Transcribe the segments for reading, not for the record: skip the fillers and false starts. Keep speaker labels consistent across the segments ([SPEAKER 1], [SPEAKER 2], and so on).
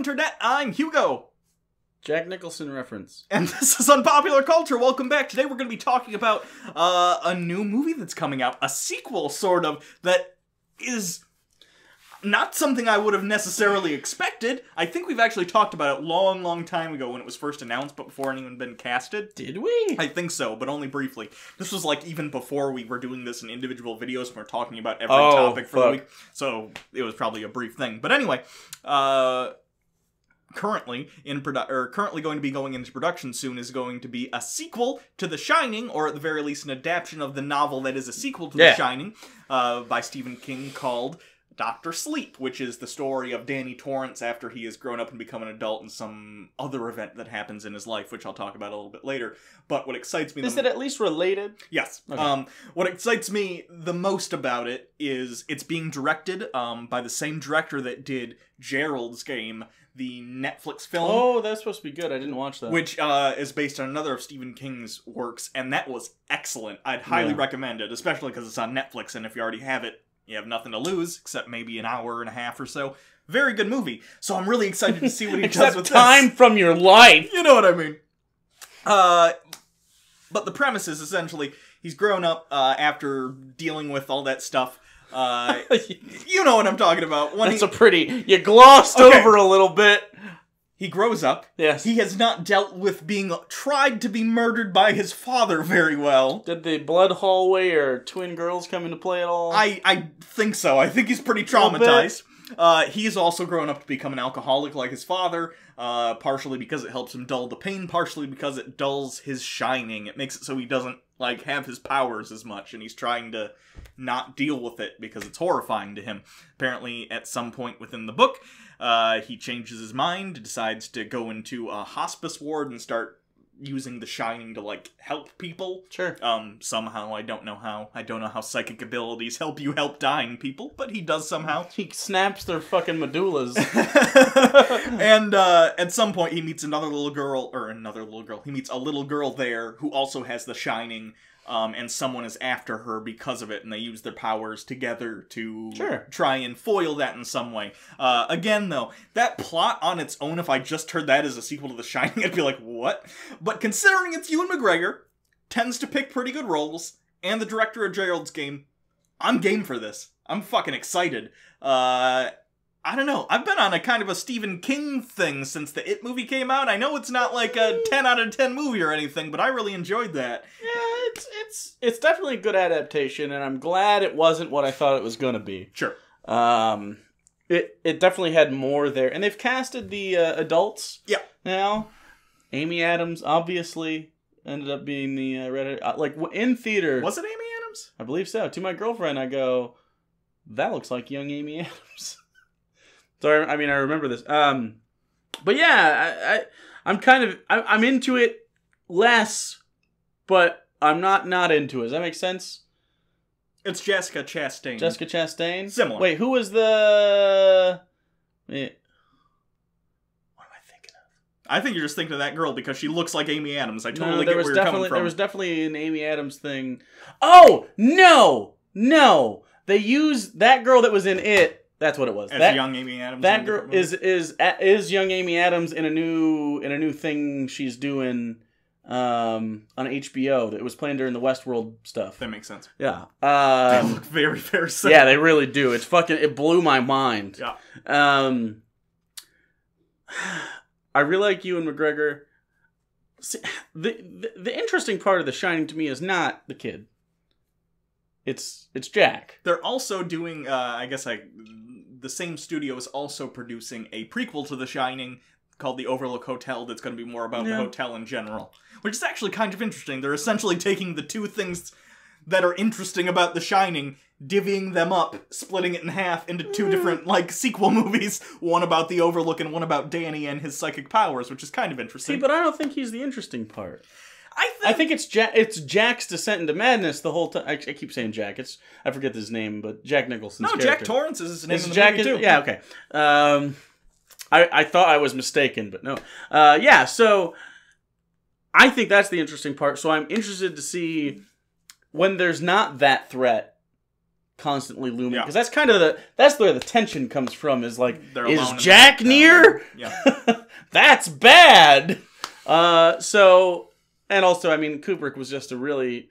[SPEAKER 1] Internet. I'm Hugo.
[SPEAKER 2] Jack Nicholson reference.
[SPEAKER 1] And this is Unpopular Culture. Welcome back. Today we're going to be talking about a new movie that's coming out. A sequel, sort of, that is not something I would have necessarily expected. I think we've actually talked about it long time ago when it was first announced, but before anyone had been casted.
[SPEAKER 2] Did we?
[SPEAKER 1] I think so, but only briefly. This was like even before we were doing this in individual videos and we're talking about every topic for the week. So it was probably a brief thing. But anyway, currently going to be going into production soon is going to be a sequel to The Shining, or at the very least an adaptation of the novel that is a sequel to The Shining, by Stephen King, called Dr. Sleep, which is the story of Danny Torrance after he has grown up and become an adult in some other event that happens in his life, which I'll talk about a little bit later. But what excites me...
[SPEAKER 2] Is it at least related?
[SPEAKER 1] Yes.
[SPEAKER 2] Okay.
[SPEAKER 1] What excites me the most about it is it's being directed by the same director that did Gerald's Game, the Netflix film.
[SPEAKER 2] Oh, that's supposed to be good. I didn't watch that.
[SPEAKER 1] Which is based on another of Stephen King's works, and that was excellent. I'd highly recommend it, especially because it's on Netflix, and if you already have it, you have nothing to lose, except maybe an hour and a half or so. Very good movie. So I'm really excited to see what he does with this.
[SPEAKER 2] Time from your life.
[SPEAKER 1] You know what I mean. But the premise is essentially, he's grown up after dealing with all that stuff. You know what I'm talking about.
[SPEAKER 2] You glossed over a little bit.
[SPEAKER 1] He grows up.
[SPEAKER 2] Yes.
[SPEAKER 1] He has not dealt with being tried to be murdered by his father very well.
[SPEAKER 2] Did the blood hallway or twin girls come into play at all?
[SPEAKER 1] I think so. I think he's pretty traumatized. He's also grown up to become an alcoholic like his father, partially because it helps him dull the pain, partially because it dulls his shining. It makes it so he doesn't, have his powers as much, and he's trying to not deal with it because it's horrifying to him. Apparently, at some point within the book, he changes his mind, decides to go into a hospice ward and start using the shining to, help people.
[SPEAKER 2] Sure.
[SPEAKER 1] Somehow, I don't know how. I don't know how psychic abilities help you help dying people, but he does somehow.
[SPEAKER 2] He snaps their fucking medullas.
[SPEAKER 1] And, at some point, he meets He meets a little girl there who also has the shining, and someone is after her because of it, and they use their powers together to try and foil that in some way. Again, though, that plot on its own, if I just heard that as a sequel to The Shining, I'd be like, what? But considering it's Ewan McGregor, tends to pick pretty good roles, and the director of Gerald's Game, I'm game for this. I'm fucking excited. I don't know. I've been on a kind of a Stephen King thing since the It movie came out. I know it's not like a 10 out of 10 movie or anything, but I really enjoyed that.
[SPEAKER 2] Yeah, it's definitely a good adaptation, and I'm glad it wasn't what I thought it was going to be.
[SPEAKER 1] Sure.
[SPEAKER 2] It definitely had more there. And they've casted the adults now. Amy Adams, obviously, ended up being the in theater.
[SPEAKER 1] Was it Amy Adams?
[SPEAKER 2] I believe so. To my girlfriend, I go, that looks like young Amy Adams. So, I remember this. But yeah, I'm into it less, but I'm not into it. Does that make sense?
[SPEAKER 1] It's Jessica Chastain.
[SPEAKER 2] Jessica Chastain?
[SPEAKER 1] Similar.
[SPEAKER 2] Wait, who was the... What am I thinking of?
[SPEAKER 1] I think you're just thinking of that girl because she looks like Amy Adams. I totally get where you're coming from.
[SPEAKER 2] There was definitely an Amy Adams thing. Oh, no! They used that girl that was in It. That's what it was.
[SPEAKER 1] As young Amy Adams.
[SPEAKER 2] That girl is young Amy Adams in a new thing she's doing on HBO that was playing during the Westworld stuff.
[SPEAKER 1] That makes sense.
[SPEAKER 2] Yeah.
[SPEAKER 1] They look very, very similar.
[SPEAKER 2] Yeah, they really do. It blew my mind.
[SPEAKER 1] Yeah.
[SPEAKER 2] I really like Ewan McGregor. See, the interesting part of The Shining to me is not the kid. It's Jack.
[SPEAKER 1] They're also doing, the same studio is also producing a prequel to The Shining called The Overlook Hotel that's going to be more about the hotel in general. Which is actually kind of interesting. They're essentially taking the two things that are interesting about The Shining, divvying them up, splitting it in half into two different, sequel movies. One about the Overlook and one about Danny and his psychic powers, which is kind of interesting.
[SPEAKER 2] See, but I don't think he's the interesting part. I think it's Jack's descent into madness the whole time. I keep saying Jack. I forget his name, but Jack Nicholson's character.
[SPEAKER 1] Jack Torrance is his name in the
[SPEAKER 2] Jack
[SPEAKER 1] movie, too.
[SPEAKER 2] Yeah, okay. I thought I was mistaken, but no. So I think that's the interesting part. So I'm interested to see when there's not that threat, constantly looming, because that's kind of that's where the tension comes from. Is like,
[SPEAKER 1] They're
[SPEAKER 2] is
[SPEAKER 1] alone in
[SPEAKER 2] Jack
[SPEAKER 1] the
[SPEAKER 2] near?
[SPEAKER 1] Yeah.
[SPEAKER 2] That's bad. So, and also, I mean, Kubrick was just a really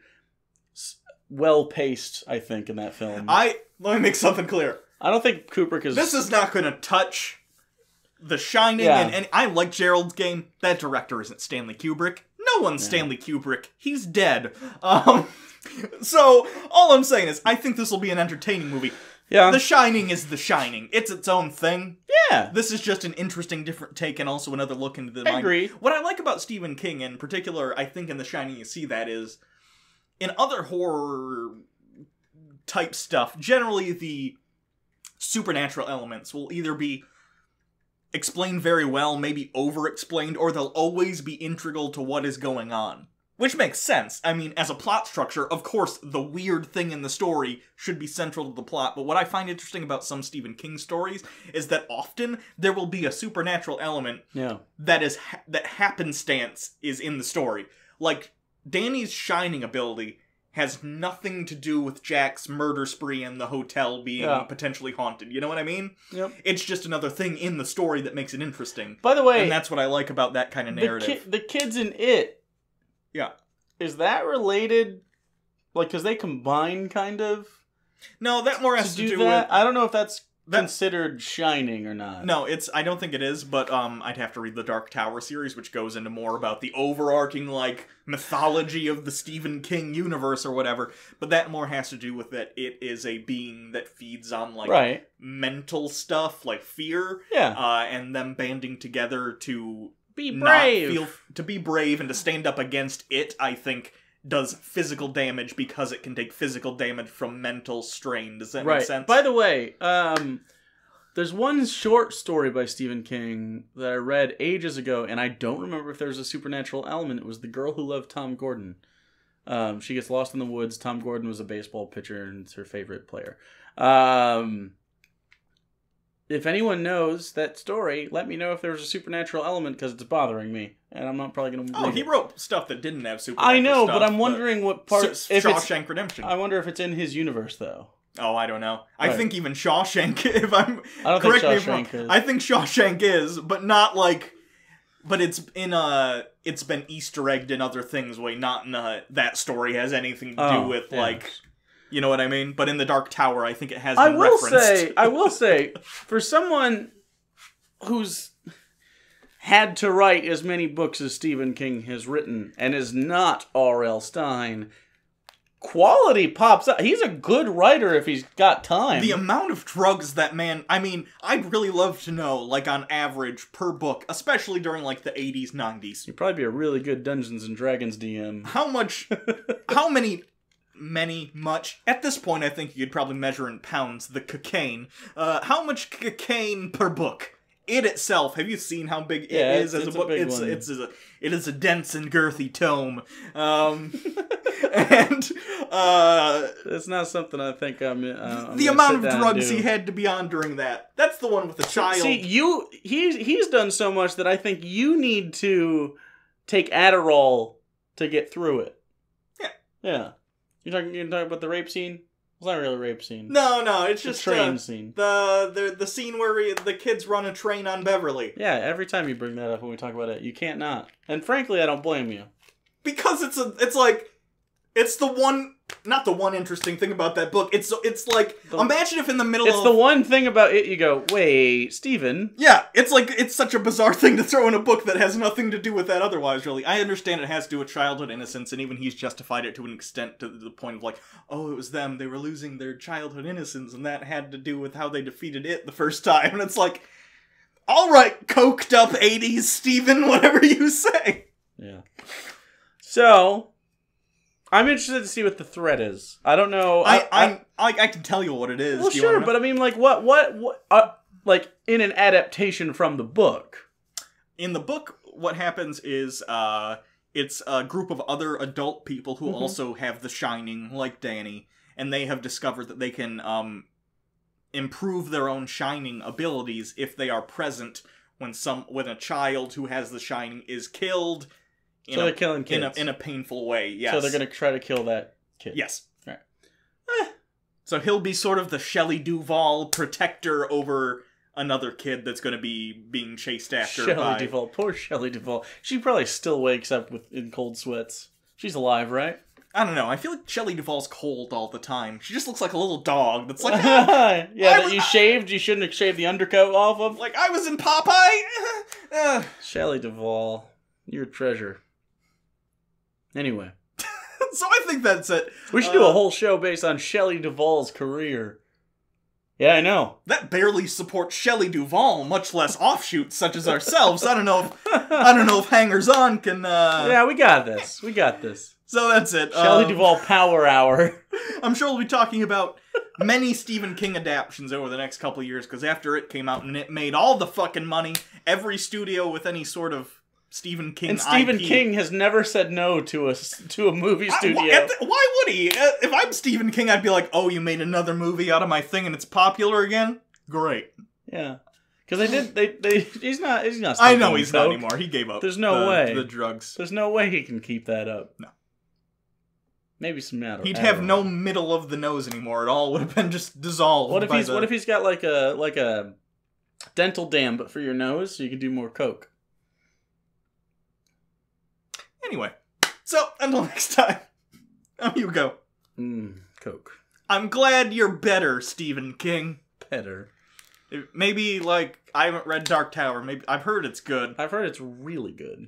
[SPEAKER 2] well-paced, I think, in that film.
[SPEAKER 1] Let me make something clear.
[SPEAKER 2] I don't think Kubrick is...
[SPEAKER 1] This is not going to touch The Shining, and I like Gerald's Game. That director isn't Stanley Kubrick. No one's Stanley Kubrick. He's dead. So, all I'm saying is, I think this will be an entertaining movie.
[SPEAKER 2] Yeah.
[SPEAKER 1] The Shining is The Shining. It's its own thing.
[SPEAKER 2] Yeah.
[SPEAKER 1] This is just an interesting, different take, and also another look into the
[SPEAKER 2] I agree.
[SPEAKER 1] What I like about Stephen King, in particular, I think in The Shining you see that, is in other horror-type stuff, generally the supernatural elements will either be explained very well, maybe over-explained, or they'll always be integral to what is going on. Which makes sense. I mean, as a plot structure, of course, the weird thing in the story should be central to the plot, but what I find interesting about some Stephen King stories is that often there will be a supernatural element that happenstance is in the story. Like, Danny's shining ability has nothing to do with Jack's murder spree and the hotel being potentially haunted. You know what I mean?
[SPEAKER 2] Yep.
[SPEAKER 1] It's just another thing in the story that makes it interesting.
[SPEAKER 2] By the way...
[SPEAKER 1] And that's what I like about that kind of narrative.
[SPEAKER 2] The kids in It...
[SPEAKER 1] Yeah.
[SPEAKER 2] Is that related? Like, because they combine, kind of?
[SPEAKER 1] No, that more has to do
[SPEAKER 2] that?
[SPEAKER 1] with...
[SPEAKER 2] I don't know if that's considered Shining or not.
[SPEAKER 1] No, I don't think it is, but I'd have to read the Dark Tower series, which goes into more about the overarching, like, mythology of the Stephen King universe or whatever. But that more has to do with that it is a being that feeds on, like, mental stuff, like fear.
[SPEAKER 2] Yeah.
[SPEAKER 1] And them banding together to...
[SPEAKER 2] Be brave!
[SPEAKER 1] To be brave and to stand up against it, I think, does physical damage because it can take physical damage from mental strain. Does that make sense?
[SPEAKER 2] By the way, there's one short story by Stephen King that I read ages ago, and I don't remember if there was a supernatural element. It was The Girl Who Loved Tom Gordon. She gets lost in the woods. Tom Gordon was a baseball pitcher, and it's her favorite player. If anyone knows that story, let me know if there's a supernatural element, because it's bothering me, and I'm not probably going to.
[SPEAKER 1] Oh, he wrote stuff that didn't have supernatural.
[SPEAKER 2] I know,
[SPEAKER 1] stuff,
[SPEAKER 2] but I'm wondering what part.
[SPEAKER 1] Shawshank Redemption.
[SPEAKER 2] I wonder if it's in his universe, though.
[SPEAKER 1] Oh, I don't know. I think even Shawshank. If I'm,
[SPEAKER 2] I don't think Shawshank is.
[SPEAKER 1] I think Shawshank is, but not like. But it's in it's been Easter egged in other things way, not in that story has anything to do with like. You know what I mean? But in the Dark Tower, I think it has been referenced.
[SPEAKER 2] I will say, for someone who's had to write as many books as Stephen King has written, and is not R.L. Stine, quality pops up. He's a good writer if he's got time.
[SPEAKER 1] The amount of drugs that man... I mean, I'd really love to know, like, on average, per book, especially during, like, the 80s, 90s.
[SPEAKER 2] You'd probably be a really good Dungeons & Dragons DM.
[SPEAKER 1] How much. At this point, I think you could probably measure in pounds the cocaine. How much cocaine per book? It itself, have you seen how big it is as a book? It is a dense and girthy tome. And
[SPEAKER 2] it's not something I think I'm
[SPEAKER 1] the amount of drugs he had to be on during that. That's the one with the child.
[SPEAKER 2] See, he's done so much that I think you need to take Adderall to get through it.
[SPEAKER 1] Yeah.
[SPEAKER 2] Yeah. You're talking about the rape scene? It's not really a rape scene.
[SPEAKER 1] No, it's just
[SPEAKER 2] a train scene.
[SPEAKER 1] The scene where the kids run a train on Beverly.
[SPEAKER 2] Yeah, every time you bring that up when we talk about it, you can't not. And frankly, I don't blame you.
[SPEAKER 1] Because it's the one, not the one interesting thing about that book. It's like, imagine if in the middle
[SPEAKER 2] of... It's the one thing about it you go, wait, Steven.
[SPEAKER 1] Yeah, it's such a bizarre thing to throw in a book that has nothing to do with that otherwise, really. I understand it has to do with childhood innocence, and even he's justified it to an extent to the point of like, oh, it was them, they were losing their childhood innocence, and that had to do with how they defeated it the first time. And it's like, alright, coked up 80s Steven, whatever you say.
[SPEAKER 2] Yeah. So... I'm interested to see what the threat is. I don't know.
[SPEAKER 1] I can tell you what it is.
[SPEAKER 2] Well, sure, but I mean, like, what, like, in an adaptation from the book.
[SPEAKER 1] In the book, what happens is, it's a group of other adult people who also have the Shining, like Danny, and they have discovered that they can, improve their own Shining abilities if they are present when a child who has the Shining is killed.
[SPEAKER 2] So they're killing kids.
[SPEAKER 1] In a painful way, yes.
[SPEAKER 2] So they're going to try to kill that kid.
[SPEAKER 1] Yes.
[SPEAKER 2] Right.
[SPEAKER 1] So he'll be sort of the Shelley Duvall protector over another kid that's going to be being chased after
[SPEAKER 2] Shelley Duvall. Poor Shelley Duvall. She probably still wakes up in cold sweats. She's alive, right?
[SPEAKER 1] I don't know. I feel like Shelley Duvall's cold all the time. She just looks like a little dog that's like,
[SPEAKER 2] yeah, that you shaved. You shouldn't have shaved the undercoat off of.
[SPEAKER 1] Like, I was in Popeye.
[SPEAKER 2] Shelley Duvall, you're a treasure. Anyway.
[SPEAKER 1] So I think that's it.
[SPEAKER 2] We should do a whole show based on Shelley Duvall's career. Yeah, I know.
[SPEAKER 1] That barely supports Shelley Duvall, much less offshoots such as ourselves. I don't know if Hangers On can.
[SPEAKER 2] Yeah, we got this. We got this.
[SPEAKER 1] So that's it.
[SPEAKER 2] Shelley Duvall Power Hour.
[SPEAKER 1] I'm sure we'll be talking about many Stephen King adaptations over the next couple of years, because after it came out and it made all the fucking money, every studio with any sort of Stephen King
[SPEAKER 2] and Stephen
[SPEAKER 1] IP.
[SPEAKER 2] King has never said no to a movie studio.
[SPEAKER 1] Why would he? If I'm Stephen King, I'd be like, oh, you made another movie out of my thing and it's popular again? Great.
[SPEAKER 2] Yeah. Because he's not
[SPEAKER 1] I know he's not anymore. He gave up.
[SPEAKER 2] There's no way.
[SPEAKER 1] The drugs.
[SPEAKER 2] There's no way he can keep that up.
[SPEAKER 1] No.
[SPEAKER 2] Maybe some matter.
[SPEAKER 1] He'd have no middle of the nose anymore. It all would have been just dissolved.
[SPEAKER 2] What if he's got like a dental dam, but for your nose, so you can do more coke?
[SPEAKER 1] Anyway, so until next time, I'm Hugo.
[SPEAKER 2] Coke.
[SPEAKER 1] I'm glad you're better, Stephen King.
[SPEAKER 2] Better.
[SPEAKER 1] Maybe, like, I haven't read Dark Tower. Maybe I've heard it's good.
[SPEAKER 2] I've heard it's really good.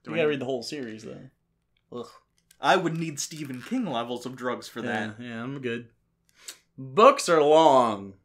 [SPEAKER 2] You gotta read the whole series, though. Ugh.
[SPEAKER 1] I would need Stephen King levels of drugs for that.
[SPEAKER 2] Yeah, I'm good. Books are long.